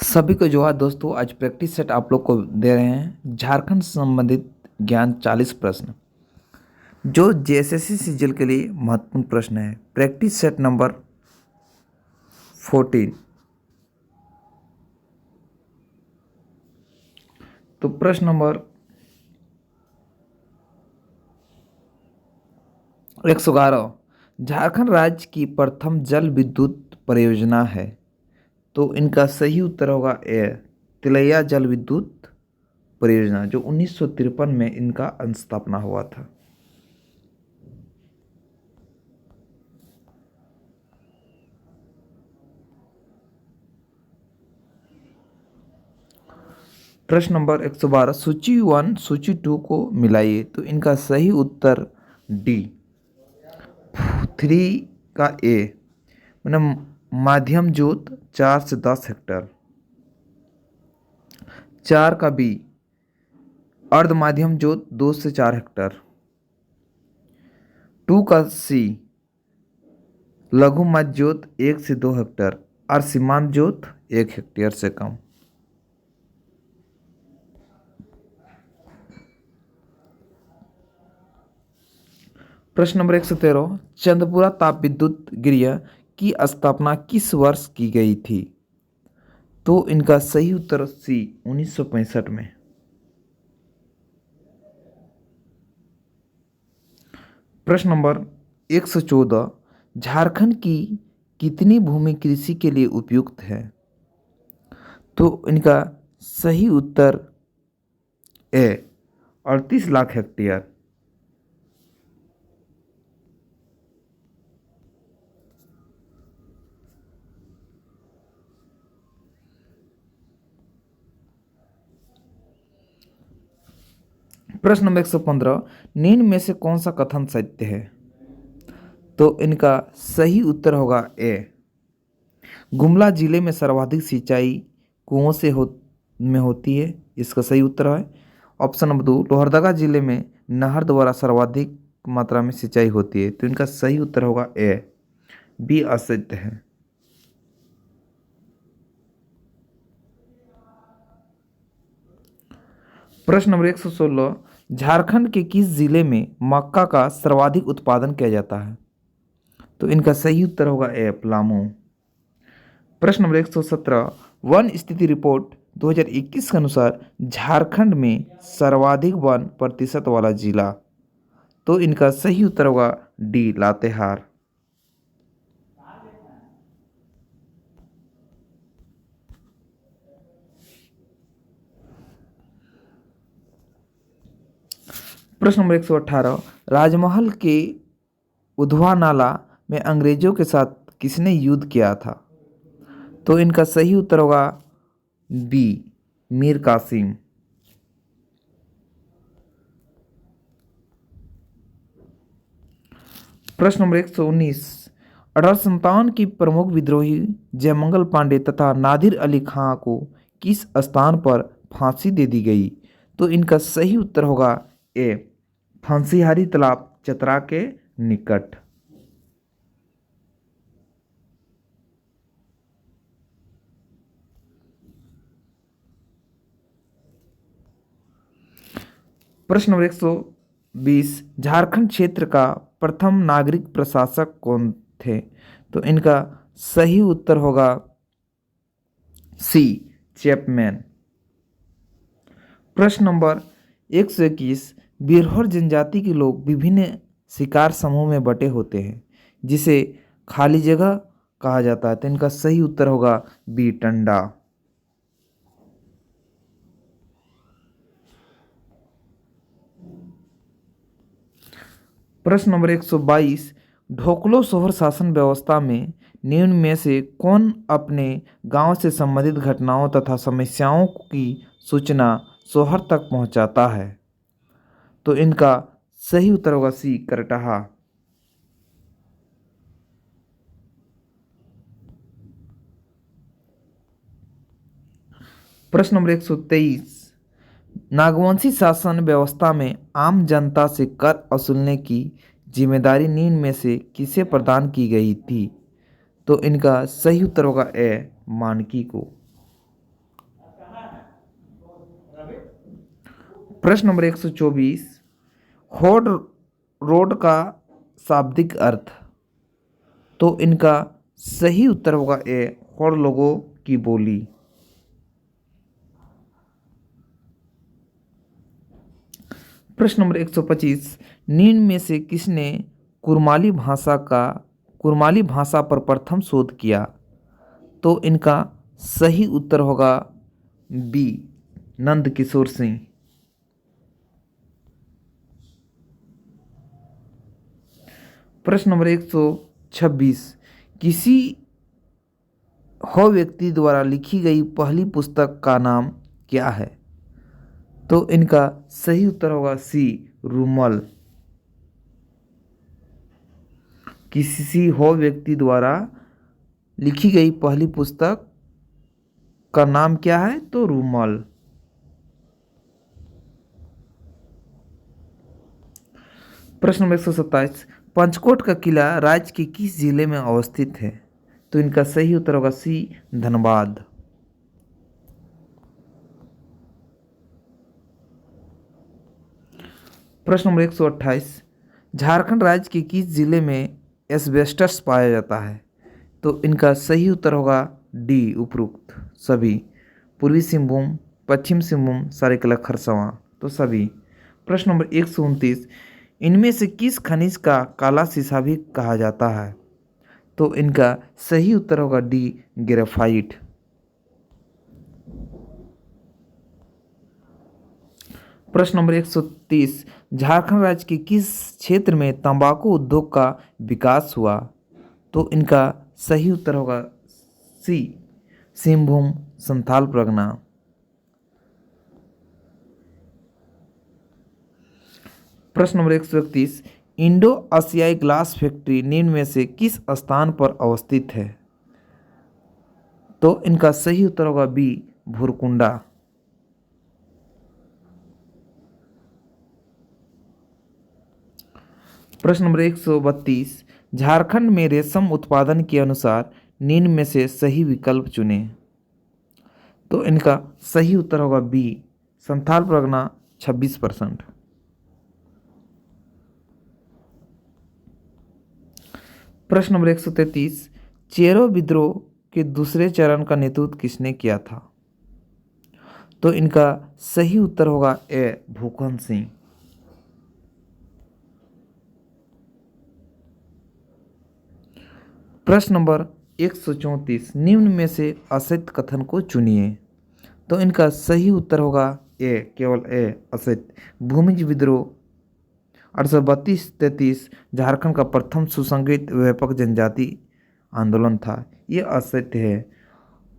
सभी को जोहार दोस्तों। आज प्रैक्टिस सेट आप लोग को दे रहे हैं झारखंड से संबंधित ज्ञान 40 प्रश्न जो जेएसएससी सीजीएल के लिए महत्वपूर्ण प्रश्न है। Practice set number 14। तो प्रश्न नंबर 111 झारखंड राज्य की प्रथम जल विद्युत परियोजना है। तो इनका सही उत्तर होगा ए तिलैया जल विद्युत परियोजना, जो 1953 में इनका स्थापना हुआ था। प्रश्न नंबर 112 सूची 1 सूची 2 को मिलाइए। तो इनका सही उत्तर डी 3 का ए मतलब माध्यम जोत 4 से 10 हेक्टर, 4 का बी अर्ध माध्यम जोत 2 से 4 हेक्टर, 2 का सी लघु मध्य जोत 1 से 2 हेक्टर और सीमांत जोत 1 हेक्टेयर से कम। प्रश्न नंबर 113 चंदपुरा ताप विद्युत गृह की स्थापना किस वर्ष की गई थी? तो इनका सही उत्तर सी 1965 में। प्रश्न नंबर 114 झारखंड की कितनी भूमि कृषि के लिए उपयुक्त है? तो इनका सही उत्तर ए 38 लाख हेक्टेयर। प्रश्न नंबर 115 निम्न में से कौन सा कथन सत्य है? तो इनका सही उत्तर होगा ए गुमला जिले में सर्वाधिक सिंचाई कुओं से में होती है। इसका सही उत्तर है ऑप्शन नंबर 2 लोहरदगा जिले में नहर द्वारा सर्वाधिक मात्रा में सिंचाई होती है। तो इनका सही उत्तर होगा ए बी असत्य है। प्रश्न नंबर 116 झारखंड के किस जिले में मक्का का सर्वाधिक उत्पादन किया जाता है? तो इनका सही उत्तर होगा ए पलामू। प्रश्न नंबर 117 वन स्थिति रिपोर्ट 2021 के अनुसार झारखंड में सर्वाधिक वन प्रतिशत वाला जिला। तो इनका सही उत्तर होगा डी लातेहार। प्रश्न नंबर 118 राजमहल के उधवा नाला में अंग्रेजों के साथ किसने युद्ध किया था? तो इनका सही उत्तर होगा बी मीर कासिम। प्रश्न नंबर 119 1857 की प्रमुख विद्रोही जयमंगल पांडे तथा नादिर अली खां को किस स्थान पर फांसी दे दी गई? तो इनका सही उत्तर होगा ए फांसीहारी तालाब चतरा के निकट। प्रश्न नंबर 120 झारखंड क्षेत्र का प्रथम नागरिक प्रशासक कौन थे? तो इनका सही उत्तर होगा सी चैपमैन। प्रश्न नंबर 121 बिरहोर जनजाति के लोग विभिन्न शिकार समूह में बटे होते हैं जिसे खाली जगह कहा जाता है। तो इनका सही उत्तर होगा बी टंडा। प्रश्न नंबर 122 ढोकलो सोहर शासन व्यवस्था में निम्न में से कौन अपने गांव से संबंधित घटनाओं तथा समस्याओं की सूचना सोहर तक पहुंचाता है? तो इनका सही उत्तर होगा सी करटाहा। प्रश्न नंबर 123 नागवंशी शासन व्यवस्था में आम जनता से कर वसूलने की जिम्मेदारी निम्न में से किसे प्रदान की गई थी? तो इनका सही उत्तर होगा ए मानकी को। प्रश्न नंबर 124, हॉट रोड का शाब्दिक अर्थ। तो इनका सही उत्तर होगा ए, हॉट लोगों की बोली। प्रश्न नंबर 125, निम्न में से किसने कुरमाली भाषा पर प्रथम शोध किया। तो इनका सही उत्तर होगा बी, नंद किशोर सिंह। प्रश्न नंबर 126, किसी हो व्यक्ति द्वारा लिखी गई पहली पुस्तक का नाम क्या है। तो इनका सही उत्तर होगा सी, रूमल। किसी हो व्यक्ति द्वारा लिखी गई पहली पुस्तक का नाम क्या है, तो रूमल। प्रश्न नंबर 127, पंचकोट का किला राज्य के किस जिले में अवस्थित है। तो इनका सही उत्तर होगा सी, धनबाद। प्रश्न नंबर 128, झारखंड राज्य के किस जिले में एस्बेस्टस पाया जाता है। तो इनका सही उत्तर होगा डी, उपरोक्त सभी। पूर्वी सिंहभूम, पश्चिम सिंहभूम, सरायकेला खरसावां, तो सभी। प्रश्न नंबर 129, इनमें से किस खनिज का काला शीशा भी कहा जाता है। तो इनका सही उत्तर होगा डी, ग्रेफाइट। प्रश्न नंबर 130, झारखंड राज्य के किस क्षेत्र में तंबाकू उद्योग का विकास हुआ। तो इनका सही उत्तर होगा सी, सिंहभूम, संथाल परगना। प्रश्न नंबर 131, इंडो एशियाई ग्लास फैक्ट्री निम्न में से किस स्थान पर अवस्थित है। तो इनका सही उत्तर होगा बी, भुरकुंडा। प्रश्न नंबर 132, झारखंड में रेशम उत्पादन के अनुसार निम्न में से सही विकल्प चुने। तो इनका सही उत्तर होगा बी, संथाल परगना 26%। प्रश्न नंबर 133, चेरो विद्रोह के दूसरे चरण का नेतृत्व किसने किया था। तो इनका सही उत्तर होगा ए, भूकन सिंह। प्रश्न नंबर 134, निम्न में से असत्य कथन को चुनिए। तो इनका सही उत्तर होगा ए, केवल ए, असत्य। भूमिज विद्रोह 1832-33 झारखंड का प्रथम सुसंगठित व्यापक जनजाति आंदोलन था, ये असत्य है।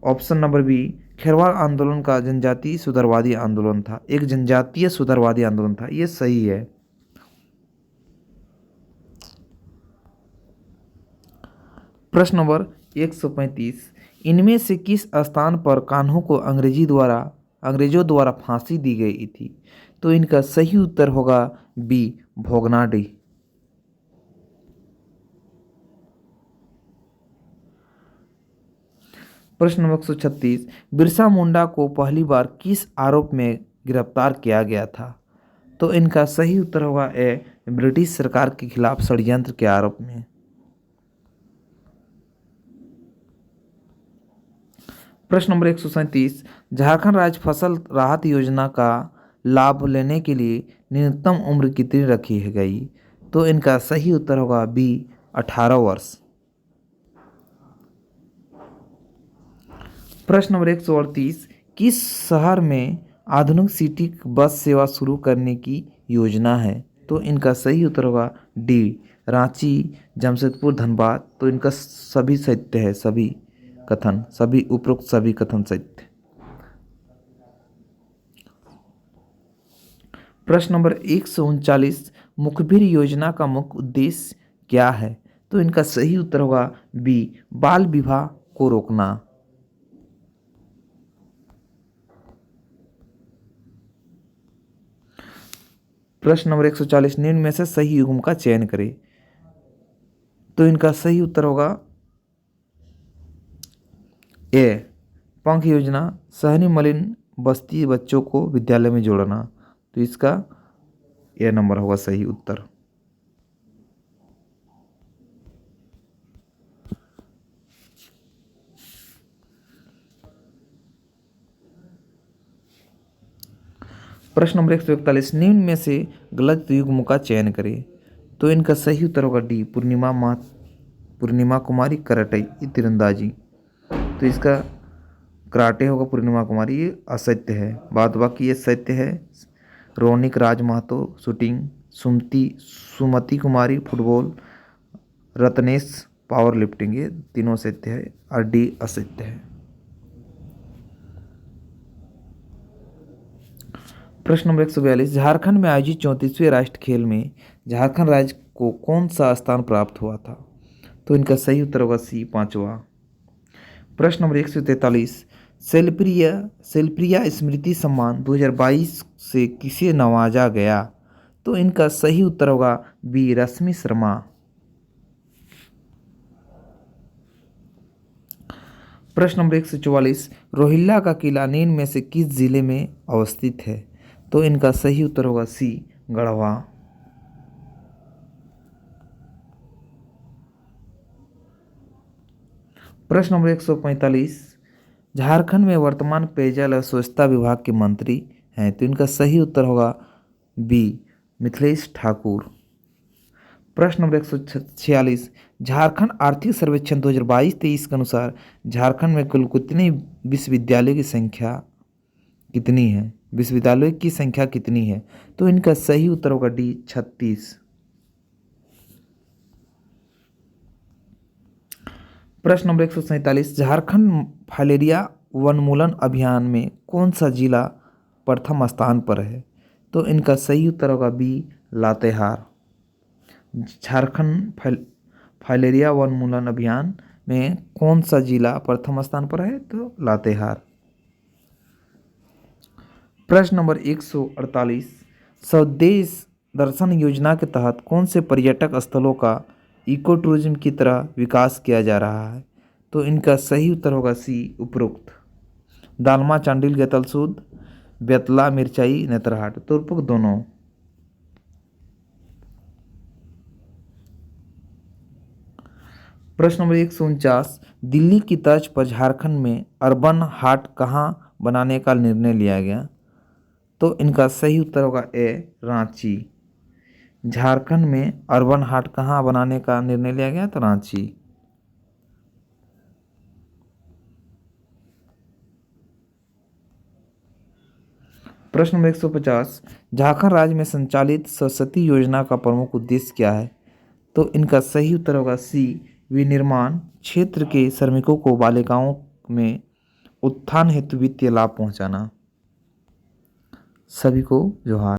ऑप्शन नंबर बी, खेरवाल आंदोलन का जनजातीय सुधारवादी आंदोलन था, एक जनजातीय सुधारवादी आंदोलन था, ये सही है। प्रश्न नंबर 135, इनमें से किस स्थान पर कान्हू को अंग्रेजों द्वारा फांसी दी गई थी। तो इनका सही उत्तर होगा बी, भोगनाडीह। प्रश्न नंबर 136, बिरसा मुंडा को पहली बार किस आरोप में गिरफ्तार किया गया था। तो इनका सही उत्तर होगा ए, ब्रिटिश सरकार के खिलाफ षड्यंत्र के आरोप में। प्रश्न नंबर 137, झारखंड राज्य फसल राहत योजना का लाभ लेने के लिए न्यूनतम उम्र कितनी रखी है गई। तो इनका सही उत्तर होगा बी, 18 वर्ष। प्रश्न नंबर 138, किस शहर में आधुनिक सिटी बस सेवा शुरू करने की योजना है। तो इनका सही उत्तर होगा डी, रांची, जमशेदपुर, धनबाद। तो इनका सभी सत्य है, सभी उपरोक्त सभी कथन सत्य। प्रश्न नंबर 139, मुखबिर योजना का मुख्य उद्देश्य क्या है। तो इनका सही उत्तर होगा बी, बाल विवाह को रोकना। प्रश्न नंबर 140, निम्न में से सही युग्म का चयन करें। तो इनका सही उत्तर होगा ए, पंख योजना, शहरी मलिन बस्ती बच्चों को विद्यालय में जोड़ना। तो इसका यह नंबर होगा सही उत्तर। प्रश्न नंबर 141, निम्न में से गलत युग्म का चयन करें। तो इनका सही उत्तर होगा डी, पूर्णिमा कुमारी कराटे तीरंदाजी। तो इसका कराटे होगा पूर्णिमा कुमारी, ये असत्य है। बाद बाकी ये सत्य है। रोनिक राज महतो शूटिंग, सुमति कुमारी फुटबॉल, रत्नेश पावर लिफ्टिंग, ये तीनों सत्य है और डी असत्य है। प्रश्न नंबर 142, झारखंड में आयोजित 34वें राष्ट्रीय खेल में झारखंड राज्य को कौन सा स्थान प्राप्त हुआ था। तो इनका सही उत्तर होगा सी, 5वां। प्रश्न नंबर 143, सेलप्रिया स्मृति सम्मान 2022 से किसे नवाजा गया। तो इनका सही उत्तर होगा बी, रश्मि शर्मा। प्रश्न नंबर 144, रोहिल्ला का किला निम्न में से किस जिले में अवस्थित है। तो इनका सही उत्तर होगा सी, गढ़वा। प्रश्न नंबर 145, झारखंड में वर्तमान पेयजल और स्वच्छता विभाग के मंत्री हैं। तो इनका सही उत्तर होगा बी, मिथिलेश ठाकुर। प्रश्न नंबर 146, झारखंड आर्थिक सर्वेक्षण 2022-23 के अनुसार झारखंड में कुल कितने विश्वविद्यालयों की संख्या कितनी है। विश्वविद्यालयों की संख्या कितनी है। तो इनका सही उत्तर होगा डी, 36। प्रश्न नंबर 147, झारखंड फाइलेरिया वनमूलन अभियान में कौन सा जिला प्रथम स्थान पर है। तो इनका सही उत्तर होगा बी, लातेहार। झारखंड फाइलेरिया वनमूलन अभियान में कौन सा जिला प्रथम स्थान पर है। तो लातेहार। प्रश्न नंबर 148, स्वदेश दर्शन योजना के तहत कौन से पर्यटक स्थलों का इको टूरिज्म की तरह विकास किया जा रहा है। तो इनका सही उत्तर होगा सी, उपरोक्त। दालमा चांडिल गेतलसूद, बेतला मिर्चाई नेतरहाट, तो उपरोक्त दोनों। प्रश्न नंबर 149, दिल्ली की तर्ज पर झारखंड में अर्बन हाट कहाँ बनाने का निर्णय लिया गया। तो इनका सही उत्तर होगा ए, रांची। झारखंड में अर्बन हाट कहाँ बनाने का निर्णय लिया गया। तो रांची। प्रश्न नंबर 150, झारखंड राज्य में संचालित सरस्वती योजना का प्रमुख उद्देश्य क्या है। तो इनका सही उत्तर होगा सी, विनिर्माण क्षेत्र के श्रमिकों को बालिकाओं में उत्थान हेतु वित्तीय लाभ पहुंचाना। सभी को जोहार।